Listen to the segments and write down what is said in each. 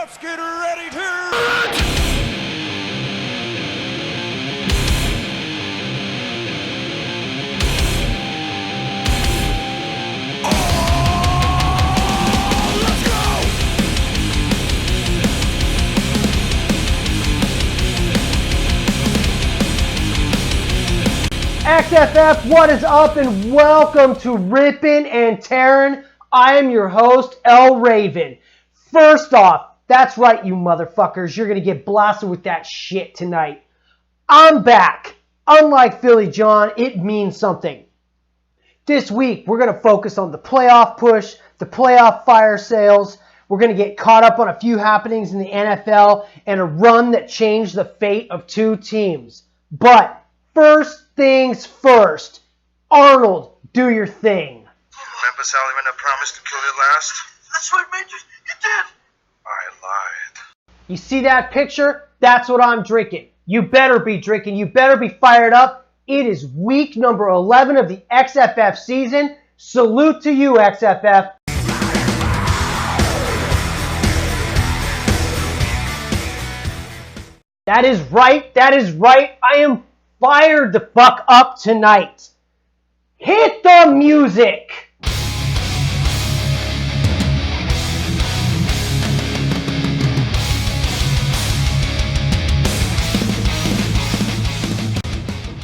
Let's get ready to... XFF, what is up, and welcome to Rippin' and Tearin'. I am your host, L. Raven. First off, that's right, you motherfuckers. You're going to get blasted with that shit tonight. I'm back. Unlike Philly John, it means something. This week, we're going to focus on the playoff push, the playoff fire sales. We're going to get caught up on a few happenings in the NFL and a run that changed the fate of two teams. But first things first. Arnold, do your thing. Remember, Sally, when I promised to kill you last? That's right, Major. You did. I lied. You see that picture? That's what I'm drinking. You better be drinking. You better be fired up. It is week number 11 of the XFF season. Salute to you, XFF. That is right. That is right. I am fired the fuck up tonight. Hit the music.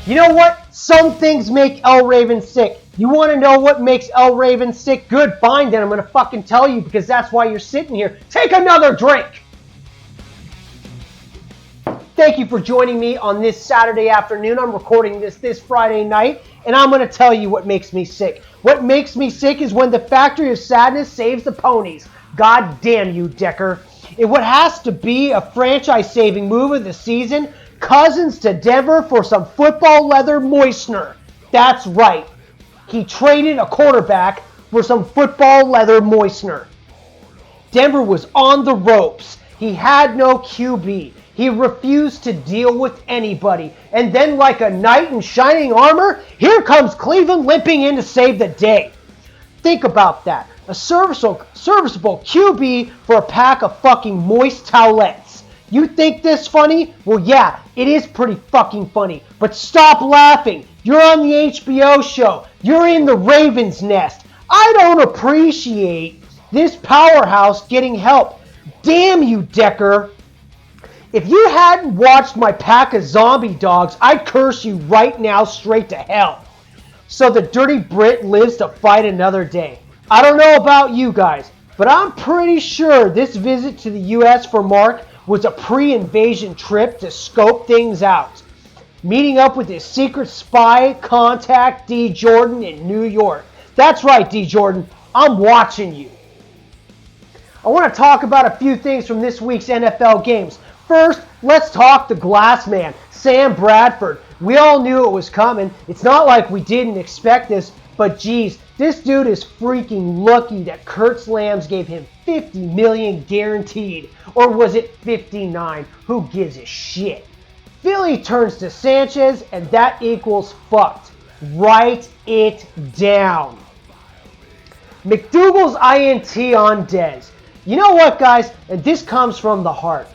You know what? Some things make L. Raven sick. You want to know what makes L. Raven sick? Good, fine, then I'm going to fucking tell you because that's why you're sitting here. Take another drink. Thank you for joining me on this Saturday afternoon. I'm recording this Friday night, and I'm going to tell you what makes me sick. What makes me sick is when the Factory of Sadness saves the ponies. God damn you, Decker. It what has to be a franchise-saving move of the season, Cousins to Denver for some football leather moistener. That's right. He traded a quarterback for some football leather moistener. Denver was on the ropes. He had no QB. He refused to deal with anybody. And then like a knight in shining armor, here comes Cleveland limping in to save the day. Think about that. A serviceable QB for a pack of fucking moist towelettes. You think this funny? Well, yeah, it is pretty fucking funny. But stop laughing. You're on the HBO show. You're in the Raven's Nest. I don't appreciate this powerhouse getting help. Damn you, Decker. If you hadn't watched my pack of zombie dogs, I'd curse you right now straight to hell. So the dirty Brit lives to fight another day. I don't know about you guys, but I'm pretty sure this visit to the U.S. for Mark was a pre-invasion trip to scope things out. Meeting up with his secret spy contact D. Jordan in New York. That's right, D. Jordan, I'm watching you. I want to talk about a few things from this week's NFL games. First, let's talk the glass man, Sam Bradford. We all knew it was coming. It's not like we didn't expect this, but geez, this dude is freaking lucky that Kurt's Lambs gave him $50 million guaranteed. Or was it 59? Who gives a shit? Philly turns to Sanchez, and that equals fucked. Write it down. McDougal's INT on Dez. You know what, guys? And this comes from the heart.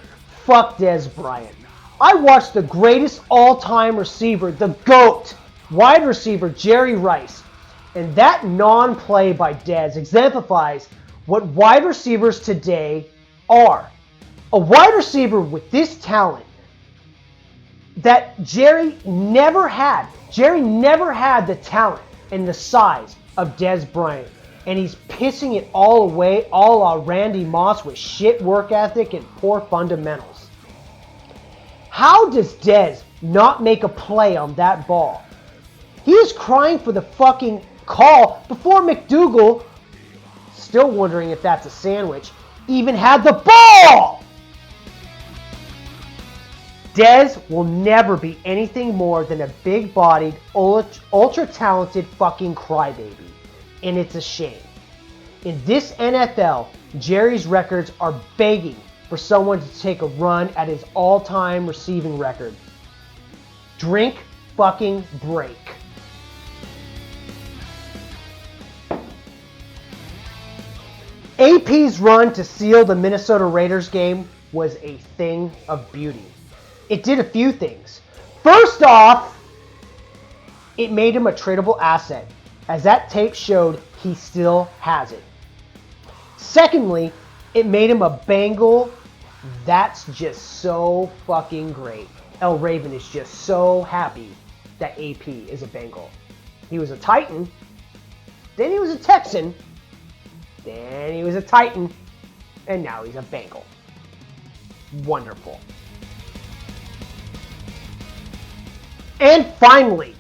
Fuck Dez Bryant. I watched the greatest all-time receiver, the GOAT, wide receiver Jerry Rice. And that non-play by Dez exemplifies what wide receivers today are. A wide receiver with this talent that Jerry never had. Jerry never had the talent and the size of Dez Bryant. And he's pissing it all away, a la Randy Moss with shit work ethic and poor fundamentals. How does Dez not make a play on that ball? He is crying for the fucking call before McDougal, still wondering if that's a sandwich, even had the ball! Dez will never be anything more than a big-bodied, ultra-talented fucking crybaby. And it's a shame. In this NFL, Jerry's records are begging for someone to take a run at his all-time receiving record. Drink fucking break. AP's run to seal the Minnesota Raiders game was a thing of beauty. It did a few things. First off, it made him a tradable asset, as that tape showed he still has it. Secondly, it made him a Bengal. That's just so fucking great. El Raven is just so happy that AP is a Bengal. He was a Titan, then he was a Texan, then he was a Titan, and now he's a Bengal. Wonderful. And finally,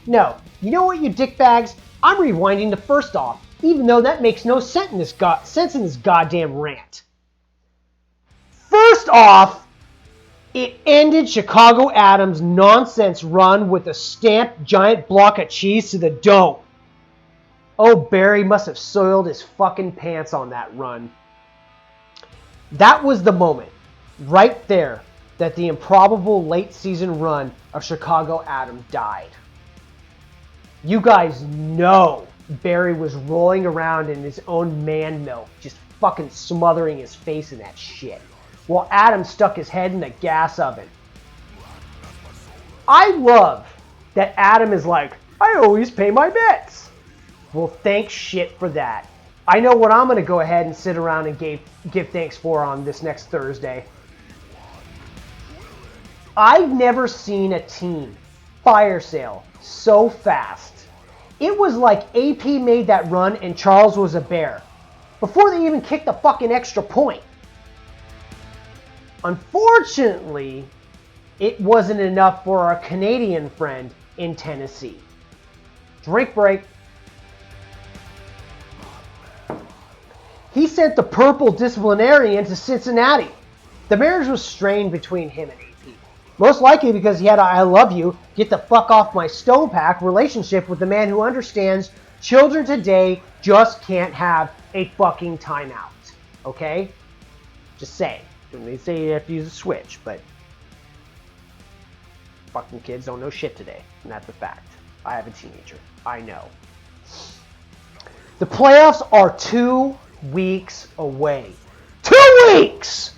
no, you know what, you dickbags? I'm rewinding the first off, even though that makes no sense in this goddamn rant. First off, it ended Chicago Adams' nonsense run with a stamped giant block of cheese to the dome. Oh, Barry must have soiled his fucking pants on that run. That was the moment, right there, that the improbable late season run of Chicago Adams died. You guys know Barry was rolling around in his own man milk, just fucking smothering his face in that shit, while Adam stuck his head in the gas oven. I love that Adam is like, I always pay my bets. Well, thanks shit for that. I know what I'm going to go ahead and sit around and give thanks for on this next Thursday. I've never seen a team fire sale so fast. It was like AP made that run and Charles was a bear before they even kicked the fucking extra point. Unfortunately, it wasn't enough for our Canadian friend in Tennessee. Drink break. He sent the purple disciplinarian to Cincinnati. The marriage was strained between him and AP. Most likely because he had a I love you, get the fuck off my stovepack relationship with the man who understands children today just can't have a fucking timeout. Okay? Just saying. They say you have to use a switch, but fucking kids don't know shit today. And that's a fact. I have a teenager. I know. The playoffs are 2 weeks away. 2 weeks!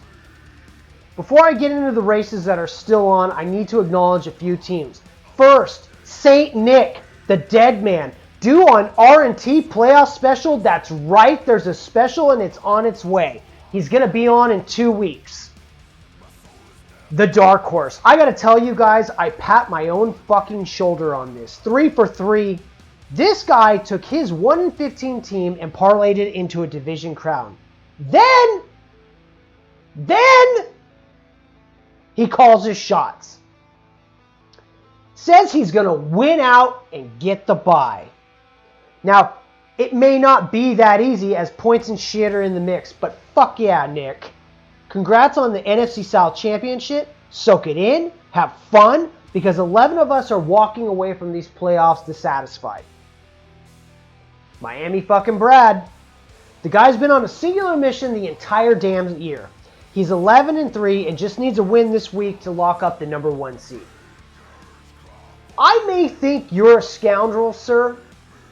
Before I get into the races that are still on, I need to acknowledge a few teams. First, St. Nick, the dead man, due on RnT playoff special. That's right, there's a special and it's on its way. He's going to be on in 2 weeks. The dark horse. I got to tell you guys, I pat my own fucking shoulder on this. 3 for 3. This guy took his 1-15 team and parlayed it into a division crown. Then he calls his shots. Says he's going to win out and get the bye. Now, it may not be that easy as points and shit are in the mix, but fuck yeah, Nick. Congrats on the NFC South Championship. Soak it in. Have fun, because 11 of us are walking away from these playoffs dissatisfied. Miami fucking Brad. The guy's been on a singular mission the entire damn year. He's 11-3 and just needs a win this week to lock up the number 1 seed. I may think you're a scoundrel, sir,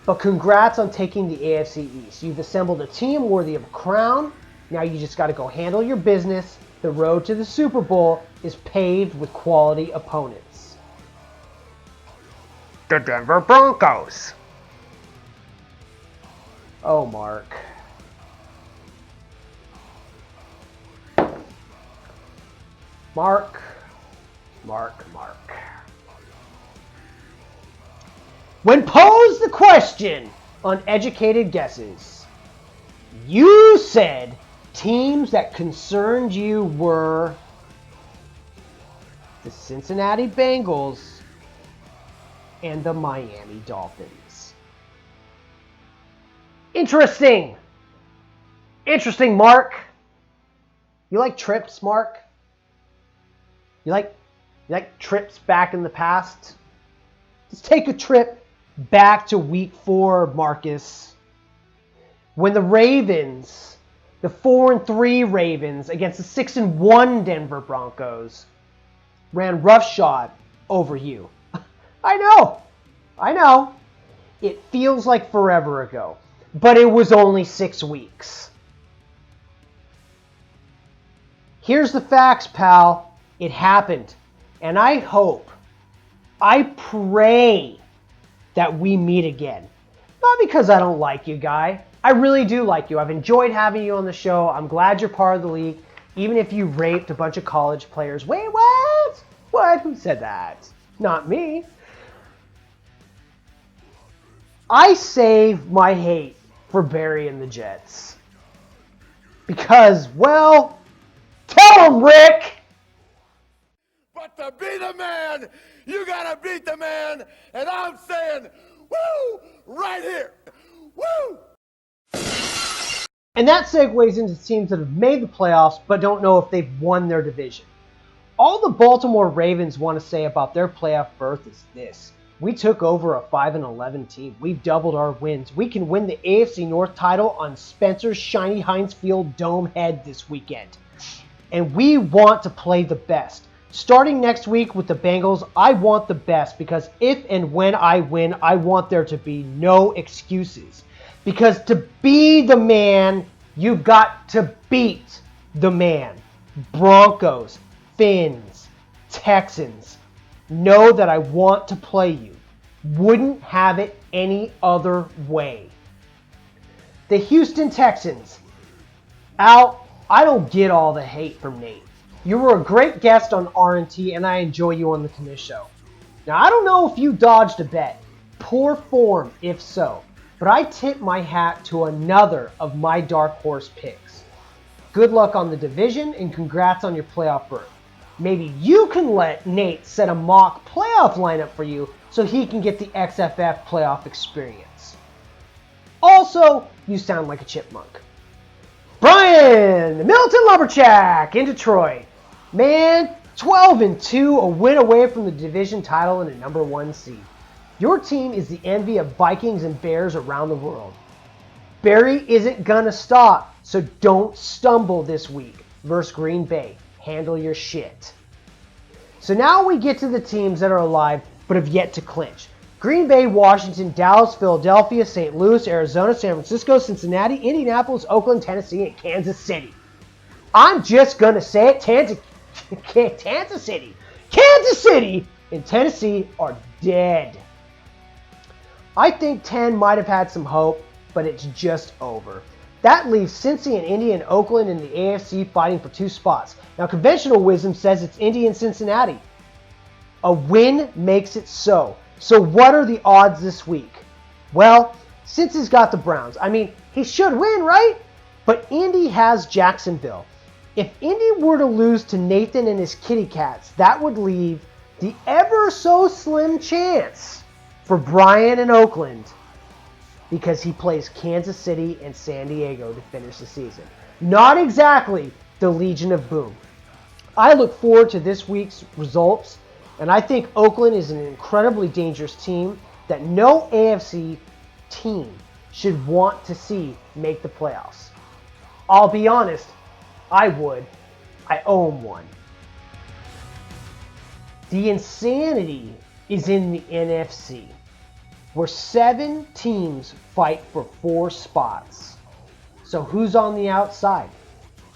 but congrats on taking the AFC East. You've assembled a team worthy of a crown. Now you just got to go handle your business. The road to the Super Bowl is paved with quality opponents. The Denver Broncos. Oh, Mark. Mark. When posed the question on Educated Guesses, you said teams that concerned you were the Cincinnati Bengals and the Miami Dolphins. Interesting, Mark. You like trips, Mark? You like trips back in the past? Let's take a trip back to week 4, Marcus. When the Ravens, the 4-3 Ravens against the 6-1 Denver Broncos, ran roughshod over you. I know. It feels like forever ago, but it was only 6 weeks. Here's the facts, pal. It happened. And I pray that we meet again. Not because I don't like you, guy. I really do like you. I've enjoyed having you on the show. I'm glad you're part of the league, even if you raped a bunch of college players. Wait, what? What? Who said that? Not me. I save my hate for Barry and the Jets. Because, well, tell him, Rick! But to be the man, you gotta beat the man, and I'm saying, woo, right here, woo! And that segues into teams that have made the playoffs but don't know if they've won their division. All the Baltimore Ravens want to say about their playoff berth is this. We took over a 5-11 team. We've doubled our wins. We can win the AFC North title on Spencer's shiny Heinz Field dome head this weekend. And we want to play the best. Starting next week with the Bengals, I want the best because if and when I win, I want there to be no excuses. Because to be the man, you've got to beat the man. Broncos, Finns, Texans, know that I want to play you. Wouldn't have it any other way. The Houston Texans. Al, I don't get all the hate from Nate. You were a great guest on RnT, and I enjoy you on the Knish Show. Now, I don't know if you dodged a bet. Poor form, if so. But I tip my hat to another of my dark horse picks. Good luck on the division, and congrats on your playoff berth. Maybe you can let Nate set a mock playoff lineup for you so he can get the XFF playoff experience. Also, you sound like a chipmunk. Brian, the Milton Lumberjack in Detroit. Man, 12-2, a win away from the division title and a number 1 seed. Your team is the envy of Vikings and Bears around the world. Barry isn't gonna stop, so don't stumble this week versus Green Bay. Handle your shit. So now we get to the teams that are alive but have yet to clinch. Green Bay, Washington, Dallas, Philadelphia, St. Louis, Arizona, San Francisco, Cincinnati, Indianapolis, Oakland, Tennessee, and Kansas City. I'm just gonna say it, Kansas City. Kansas City and Tennessee are dead. I think 10 might have had some hope, but it's just over. That leaves Cincy and Indy and Oakland in the AFC fighting for 2 spots. Now, conventional wisdom says it's Indy and Cincinnati. A win makes it so. So what are the odds this week? Well, Cincy's got the Browns. I mean, he should win, right? But Indy has Jacksonville. If Indy were to lose to Nathan and his kitty cats, that would leave the ever so slim chance for Brian in Oakland because he plays Kansas City and San Diego to finish the season. Not exactly the Legion of Boom. I look forward to this week's results, and I think Oakland is an incredibly dangerous team that no AFC team should want to see make the playoffs. I'll be honest, I would. I own one. The insanity is in the NFC, where 7 teams fight for 4 spots. So who's on the outside?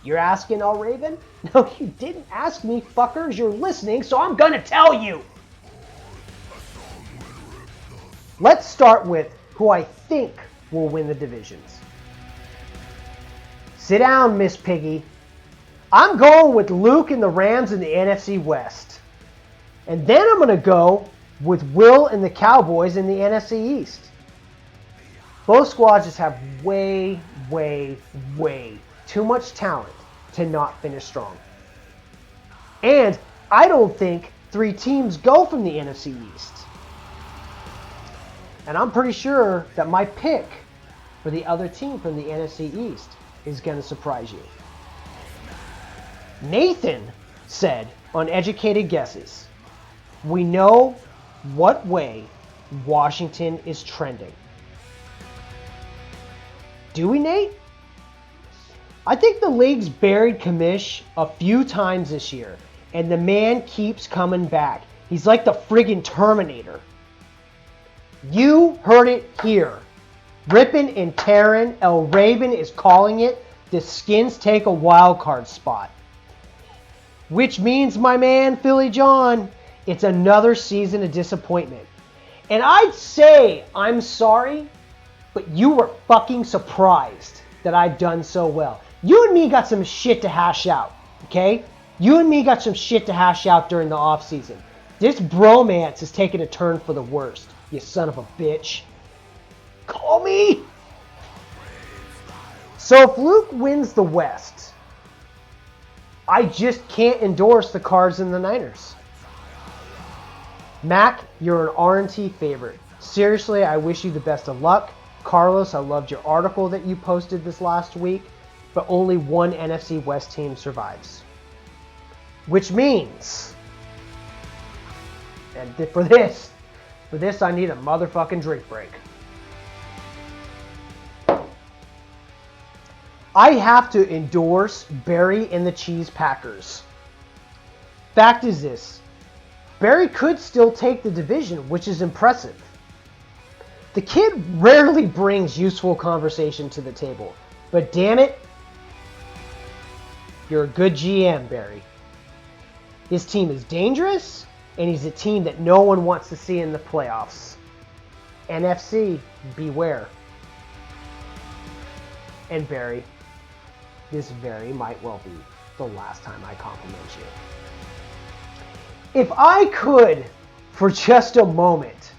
You're asking, All Raven? No, you didn't ask me, fuckers. You're listening, so I'm gonna tell you. Let's start with who I think will win the divisions. Sit down, Miss Piggy. I'm going with Luke and the Rams in the NFC West. And then I'm gonna go with Will and the Cowboys in the NFC East. Both squads just have way too much talent to not finish strong. And I don't think 3 teams go from the NFC East. And I'm pretty sure that my pick for the other team from the NFC East is going to surprise you. Nathan said on Educated Guesses, we know what way Washington is trending. Do we, Nate? I think the league's buried Kamish a few times this year, and the man keeps coming back. He's like the friggin' Terminator. You heard it here. Rippin' and tearin', El Raven is calling it. The Skins take a wild card spot. Which means, my man, Philly John, it's another season of disappointment. And I'd say I'm sorry, but you were fucking surprised that I'd done so well. You and me got some shit to hash out, okay? You and me got some shit to hash out during the offseason. This bromance is taking a turn for the worst, you son of a bitch. Call me. So if Luke wins the West, I just can't endorse the Cards and the Niners. Mac, you're an RnT favorite. Seriously, I wish you the best of luck. Carlos, I loved your article that you posted this last week, but only one NFC West team survives. Which means, and for this I need a motherfucking drink break. I have to endorse Barry and the Cheese Packers. Fact is this, Barry could still take the division, which is impressive. The kid rarely brings useful conversation to the table, but damn it, you're a good GM, Barry. His team is dangerous, and he's a team that no one wants to see in the playoffs. NFC, beware. And Barry, this very might well be the last time I compliment you. If I could, for just a moment,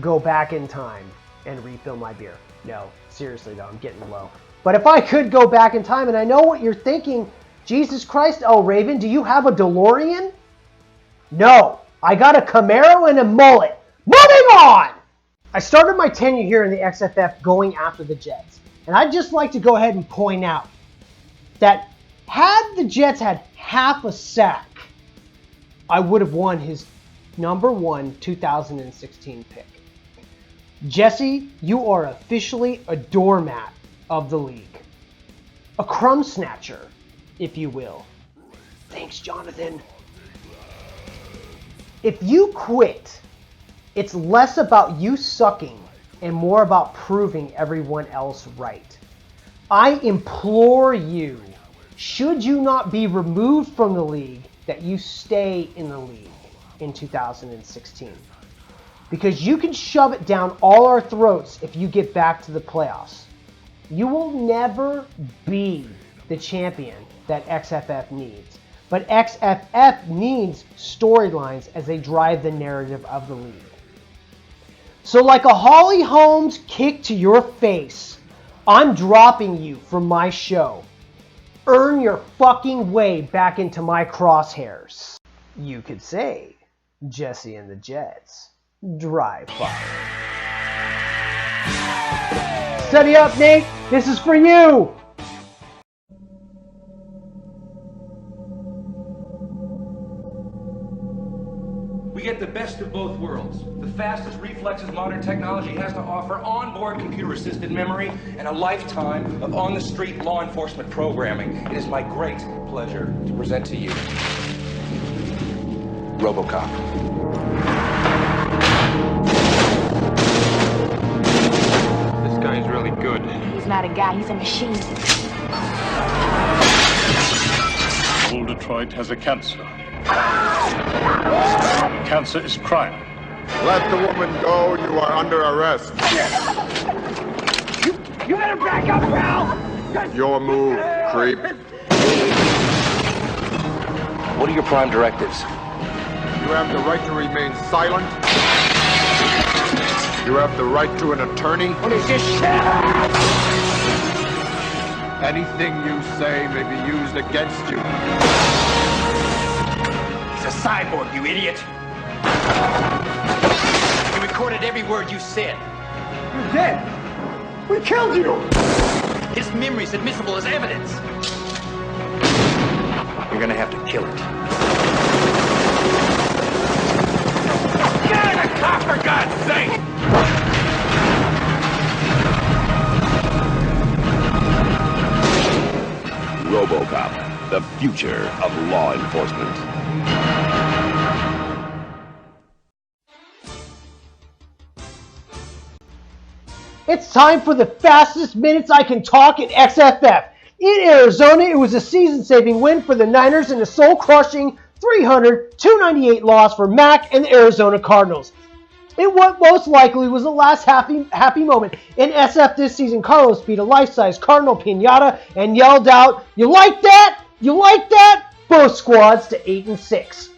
go back in time and refill my beer. No, seriously though, I'm getting low. But if I could go back in time, and I know what you're thinking, Jesus Christ, oh Raven, do you have a DeLorean? No, I got a Camaro and a mullet. Moving on! I started my tenure here in the XFF going after the Jets. And I'd just like to go ahead and point out that had the Jets had half a sack, I would have won his number 1 2016 pick. Jesse, you are officially a doormat of the league. A crumb snatcher, if you will. Thanks, Jonathan. If you quit, it's less about you sucking and more about proving everyone else right. I implore you, should you not be removed from the league, that you stay in the league in 2016. Because you can shove it down all our throats if you get back to the playoffs. You will never be the champion that XFF needs. But XFF needs storylines as they drive the narrative of the league. So like a Holly Holmes kick to your face, I'm dropping you from my show. Earn your fucking way back into my crosshairs. You could say, Jesse and the Jets, dry fire. Steady up, Nate. This is for you. We get the best of both worlds. The fastest reflexes modern technology has to offer, onboard computer-assisted memory, and a lifetime of on-the-street law enforcement programming. It is my great pleasure to present to you RoboCop. This guy's really good. He's not a guy, he's a machine. All Detroit has a cancer. Cancer is crime. Let the woman go. You are under arrest. You better back up, pal! Your move, creep. What are your prime directives? You have the right to remain silent. You have the right to an attorney. What is this shit? Anything you say may be used against you. He's a cyborg, you idiot! He recorded every word you said. You're dead! We killed you! His memory's admissible as evidence. You're gonna have to kill it. Get out of the car, for God's sake! RoboCop, the future of law enforcement. It's time for the fastest minutes I can talk in XFF. In Arizona, it was a season-saving win for the Niners and a soul-crushing 300-298 loss for Mac and the Arizona Cardinals. In what most likely was the last happy moment in SF this season, Carlos beat a life-size Cardinal Piñata and yelled out, "You like that? You like that?" Both squads to 8-6.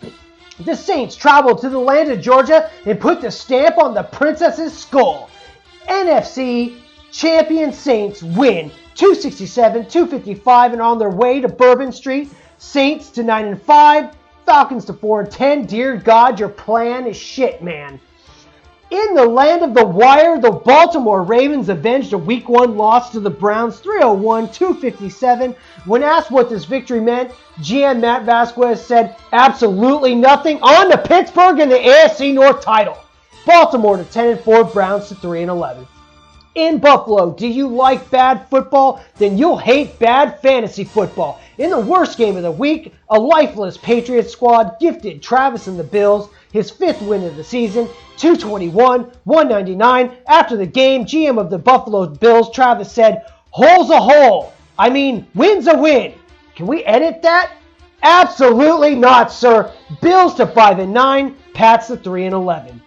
The Saints traveled to the land of Georgia and put the stamp on the princess's skull. NFC champion Saints win 267-255 and on their way to Bourbon Street. Saints to 9-5, Falcons to 4-10. Dear God, your plan is shit, man. In the land of the wire, the Baltimore Ravens avenged a Week 1 loss to the Browns 301-257. When asked what this victory meant, GM Matt Vasquez said, "Absolutely nothing. On to Pittsburgh and the AFC North title." Baltimore to 10-4, Browns to 3-11. In Buffalo, do you like bad football? Then you'll hate bad fantasy football. In the worst game of the week, a lifeless Patriots squad gifted Travis and the Bills his 5th win of the season, 221-199. After the game, GM of the Buffalo Bills, Travis said, "Hole's a hole. I mean, win's a win." Can we edit that? Absolutely not, sir. Bills to 5-9, Pats to 3-11.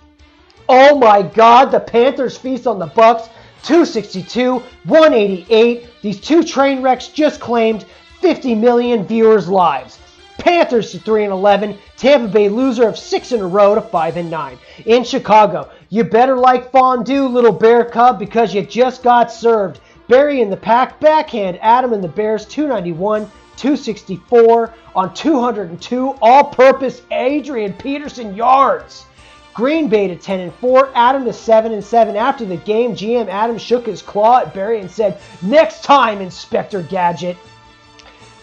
Oh my God, the Panthers feast on the Bucs, 262-188. These two train wrecks just claimed 50 million viewers' lives. Panthers to 3-11. Tampa Bay loser of 6 in a row to 5-9. In Chicago, you better like fondue, little Bear Cub, because you just got served. Barry and the Pack backhand Adam and the Bears 291-264 on 202 all-purpose Adrian Peterson yards. Green Bay to 10-4, Adam to 7-7. After the game, GM Adam shook his claw at Barry and said, "Next time, Inspector Gadget."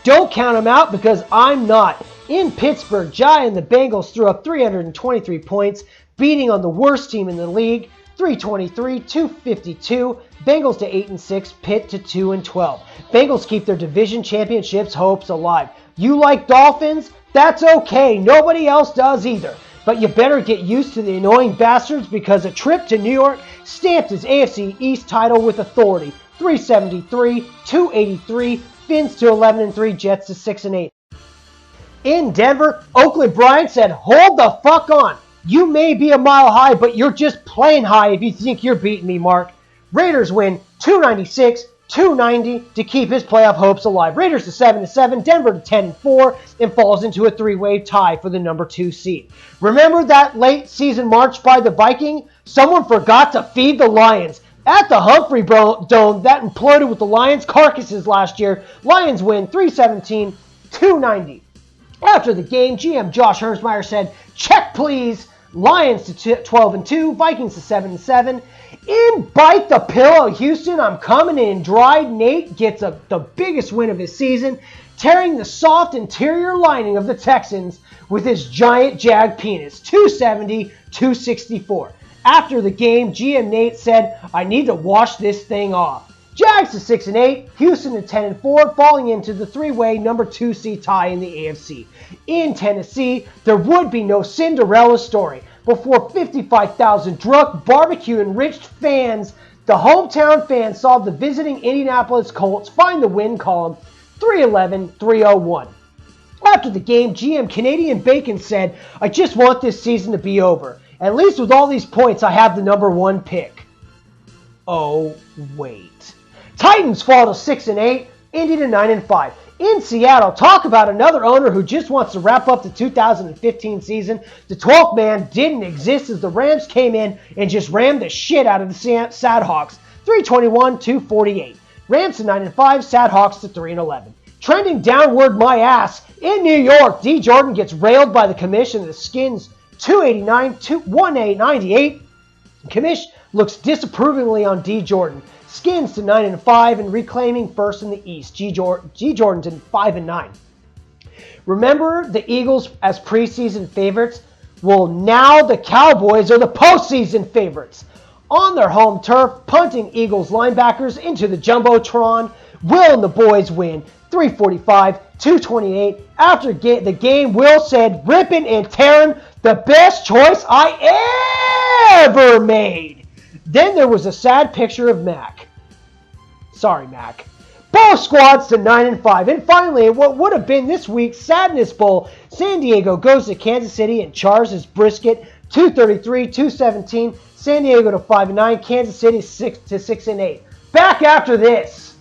Don't count him out because I'm not. In Pittsburgh, Jai and the Bengals threw up 323 points, beating on the worst team in the league, 323-252. Bengals to 8-6, Pitt to 2-12. Bengals keep their division championships hopes alive. You like Dolphins? That's okay. Nobody else does either. But you better get used to the annoying bastards because a trip to New York stamped his AFC East title with authority. 373-283. Fins to 11-3, Jets to 6-8. In Denver, Oakland Bryant said, "Hold the fuck on. You may be a mile high, but you're just plain high if you think you're beating me, Mark." Raiders win 296-290 to keep his playoff hopes alive. Raiders to 7-7, Denver to 10-4, and falls into a 3-way tie for the number 2 seed. Remember that late season march by the Viking? Someone forgot to feed the Lions. At the Humphrey Dome, that imploded with the Lions' carcasses last year. Lions win 317-290. After the game, GM Josh Hermsmeyer said, "Check, please." Lions to 12-2, Vikings to 7-7. In Bite the Pillow, Houston, I'm coming in dry. Nate gets the biggest win of his season, tearing the soft interior lining of the Texans with his giant jag penis, 270-264. After the game, GM Nate said, "I need to wash this thing off." Jags to 6-8, Houston to 10-4, falling into the 3-way number 2 seed tie in the AFC. In Tennessee, there would be no Cinderella story before 55,000 drunk, barbecue-enriched fans, the hometown fans, saw the visiting Indianapolis Colts find the win column 311-301. After the game, GM Canadian Bacon said, "I just want this season to be over. At least with all these points, I have the number 1 pick." Oh, wait. Titans fall to 6-8, Indy to 9-5. In Seattle, talk about another owner who just wants to wrap up the 2015 season. The 12th man didn't exist as the Rams came in and just rammed the shit out of the Sadhawks, 321-248. Rams to 9-5, Sadhawks to 3-11. Trending downward my ass, in New York, D. Jordan gets railed by the commission. The Skins 289-198. Commish looks disapprovingly on D. Jordan. Skins to 9-5 and reclaiming first in the East. G. Jordan to 5-9. Remember the Eagles as preseason favorites? Well, now the Cowboys are the postseason favorites. On their home turf, punting Eagles linebackers into the Jumbotron. Will and the boys win 345-228. After the game, Will said, "Rippin' and tearing, the best choice I ever made." Then there was a sad picture of Mac. Sorry, Mac. Both squads to 9-5. And finally, what would have been this week's Sadness Bowl, San Diego goes to Kansas City and charges brisket 233-217. San Diego to 5-9. Kansas City 6-8. Back after this.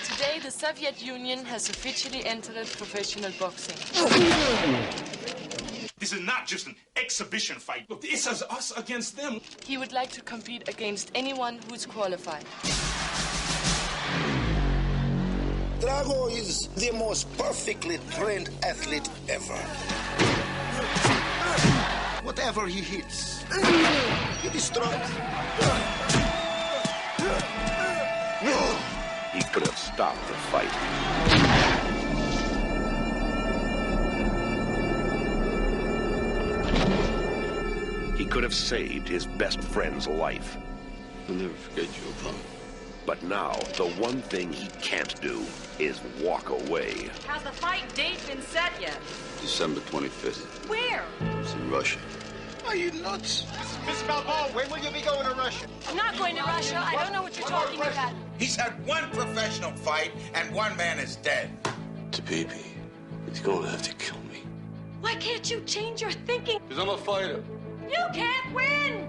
Today, the Soviet Union has officially entered professional boxing. This is not just an exhibition fight. Look, this is us against them. He would like to compete against anyone who's qualified. Drago is the most perfectly trained athlete ever. Whatever he hits, he destroys. He could have stopped the fight. He could have saved his best friend's life. I'll never forget you, Apollo. But now, the one thing he can't do is walk away. Has the fight date been set yet? December 25th. Where? It's in Russia. Are you nuts? Miss Balboa, when will you be going to Russia? I'm not going to Russia. I don't know what you're talking about. He's had one professional fight, and one man is dead. Tabibi, he's going to have to kill me. Why can't you change your thinking? Because I'm a fighter. You can't win!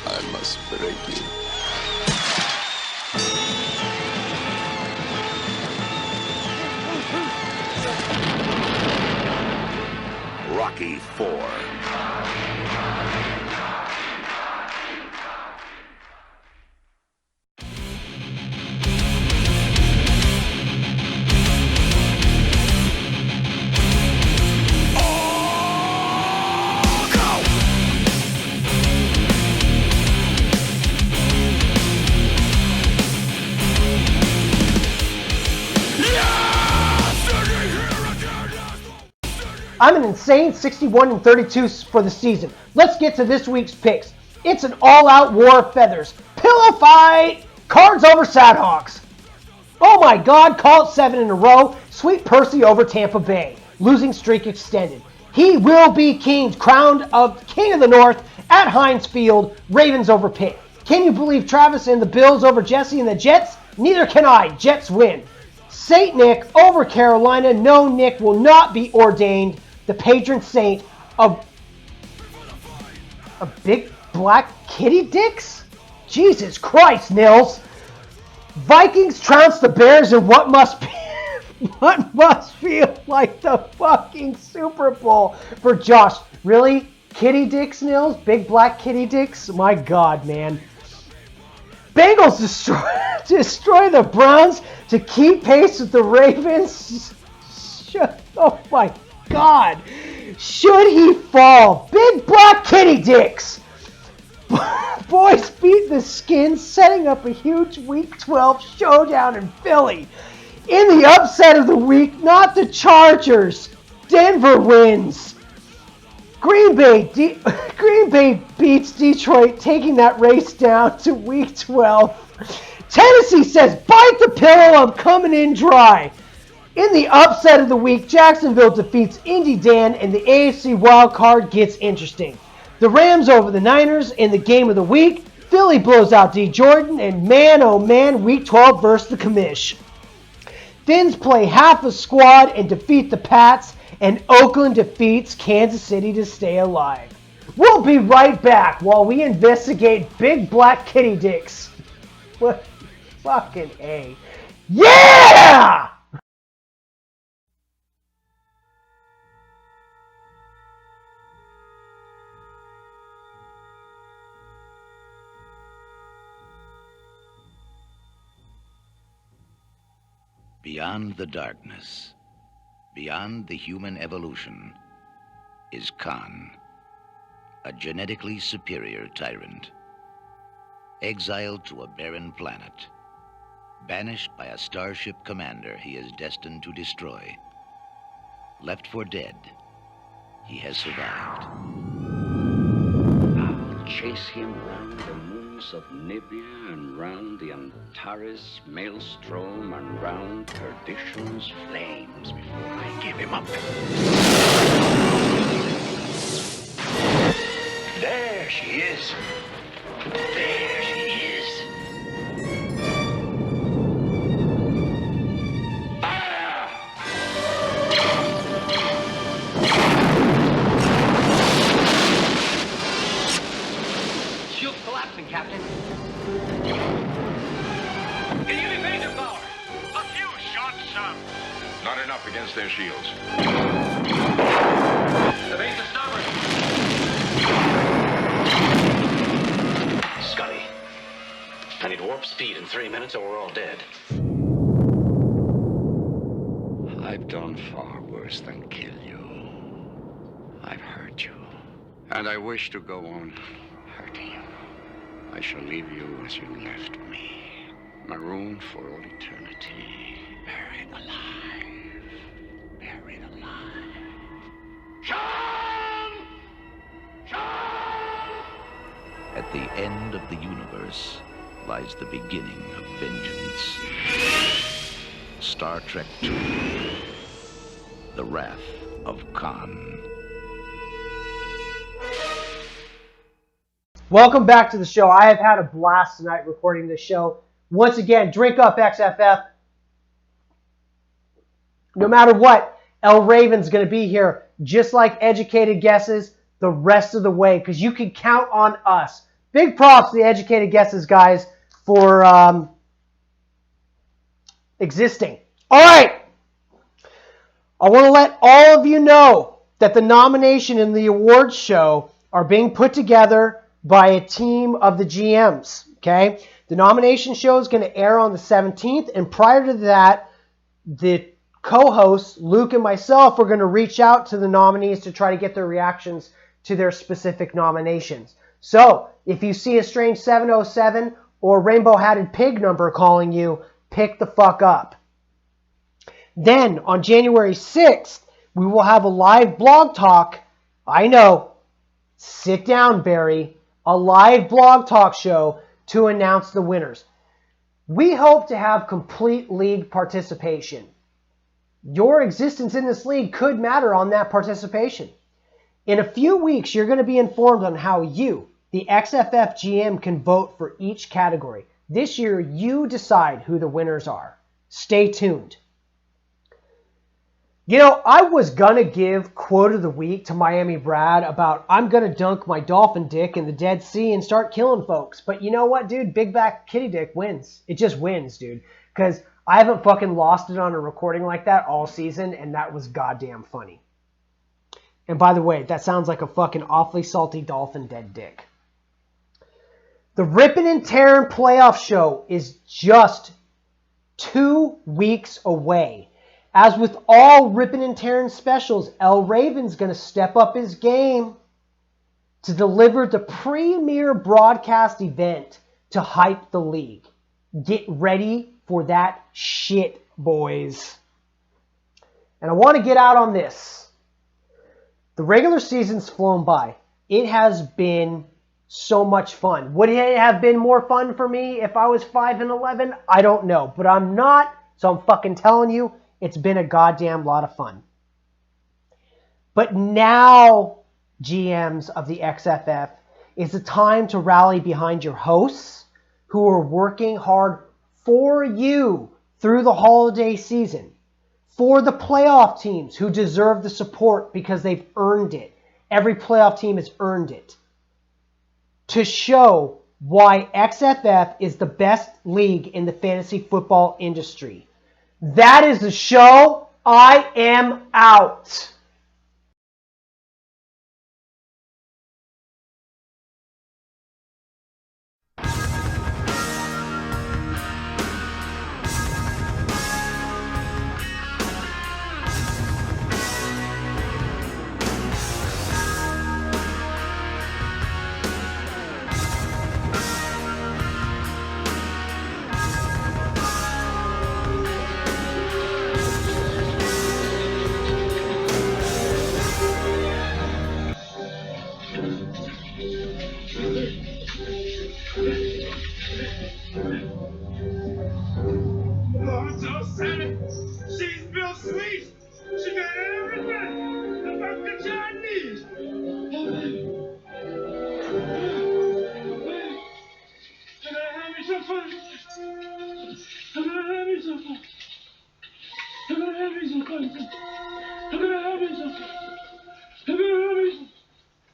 I must break you. Rocky IV. I'm an insane 61-32 for the season. Let's get to this week's picks. It's an all-out war of feathers. Pillow fight! Cards over Sadhawks. Oh my God, call it 7 in a row. Sweet Percy over Tampa Bay. Losing streak extended. He will be king, crowned of King of the North at Heinz Field. Ravens over Pitt. Can you believe Travis and the Bills over Jesse and the Jets? Neither can I. Jets win. Saint Nick over Carolina. No, Nick will not be ordained the patron saint of big black kitty dicks? Jesus Christ, Nils. Vikings trounce the Bears in what must feel like the fucking Super Bowl for Josh. Really? Kitty dicks, Nils? Big black kitty dicks? My God, man. Bengals destroy the Browns to keep pace with the Ravens. Oh my God. Should he fall? Big black kitty dicks. Boys beat the Skins, setting up a huge Week 12 showdown in Philly. In the upset of the week, not the Chargers. Denver wins. Green Bay beats Detroit, taking that race down to Week 12. Tennessee says, bite the pillow, I'm coming in dry. In the upset of the week, Jacksonville defeats Indy Dan, and the AFC wildcard gets interesting. The Rams over the Niners in the game of the week. Philly blows out D. Jordan, and man, oh man, Week 12 versus the Commish. Fins play half a squad and defeat the Pats, and Oakland defeats Kansas City to stay alive. We'll be right back while we investigate big black kitty dicks. What? Fucking A. Yeah! Beyond the darkness, beyond the human evolution, is Khan, a genetically superior tyrant. Exiled to a barren planet, banished by a starship commander he is destined to destroy. Left for dead, he has survived. I'll chase him round the moons of Nibia and round the Antares maelstrom and round perdition's flames before I give him up. There she is. There she is. Fire! Shield's collapsing, Captain. Can you evade their power? A few shots, sir. Not enough against their shields. The base is stubborn. Scotty, I need warp speed in 3 minutes or we're all dead. I've done far worse than kill you. I've hurt you. And I wish to go on hurting you. I shall leave you as you left me, marooned for all eternity, buried alive, buried alive. Sean! Sean! At the end of the universe lies the beginning of vengeance. Star Trek II, The Wrath of Khan. Welcome back to the show. I have had a blast tonight recording this show. Once again, drink up, XFF. No matter what, El Raven's going to be here, just like Educated Guesses, the rest of the way, because you can count on us. Big props to the Educated Guesses, guys, for existing. All right. I want to let all of you know that the nomination and the awards show are being put together by a team of the GMs, okay? The nomination show is going to air on the 17th, and prior to that, the co-hosts, Luke and myself, are going to reach out to the nominees to try to get their reactions to their specific nominations. So, if you see a strange 707 or rainbow-hatted pig number calling you, pick the fuck up. Then, on January 6th, we will have a live blog talk. I know. Sit down, Barry. A live blog talk show to announce the winners. We hope to have complete league participation. Your existence in this league could matter on that participation. In a few weeks, you're going to be informed on how you, the XFF GM, can vote for each category. This year, you decide who the winners are. Stay tuned. You know, I was going to give quote of the week to Miami Brad about I'm going to dunk my dolphin dick in the Dead Sea and start killing folks. But you know what, dude? Big back kitty dick wins. It just wins, dude. Because I haven't fucking lost it on a recording like that all season, and that was goddamn funny. And by the way, that sounds like a fucking awfully salty dolphin dead dick. The Rippin' and Tearin' playoff show is just 2 weeks away. As with all Rippin' and Tearin' specials, El Raven's going to step up his game to deliver the premier broadcast event to hype the league. Get ready for that shit, boys. And I want to get out on this. The regular season's flown by. It has been so much fun. Would it have been more fun for me if I was 5-11? I don't know. But I'm not, so I'm fucking telling you, it's been a goddamn lot of fun. But now, GMs of the XFF, is the time to rally behind your hosts who are working hard for you through the holiday season. For the playoff teams who deserve the support because they've earned it. Every playoff team has earned it. To show why XFF is the best league in the fantasy football industry. That is the show. I am out. I'm gonna have me some fun. I'm gonna have me some fun.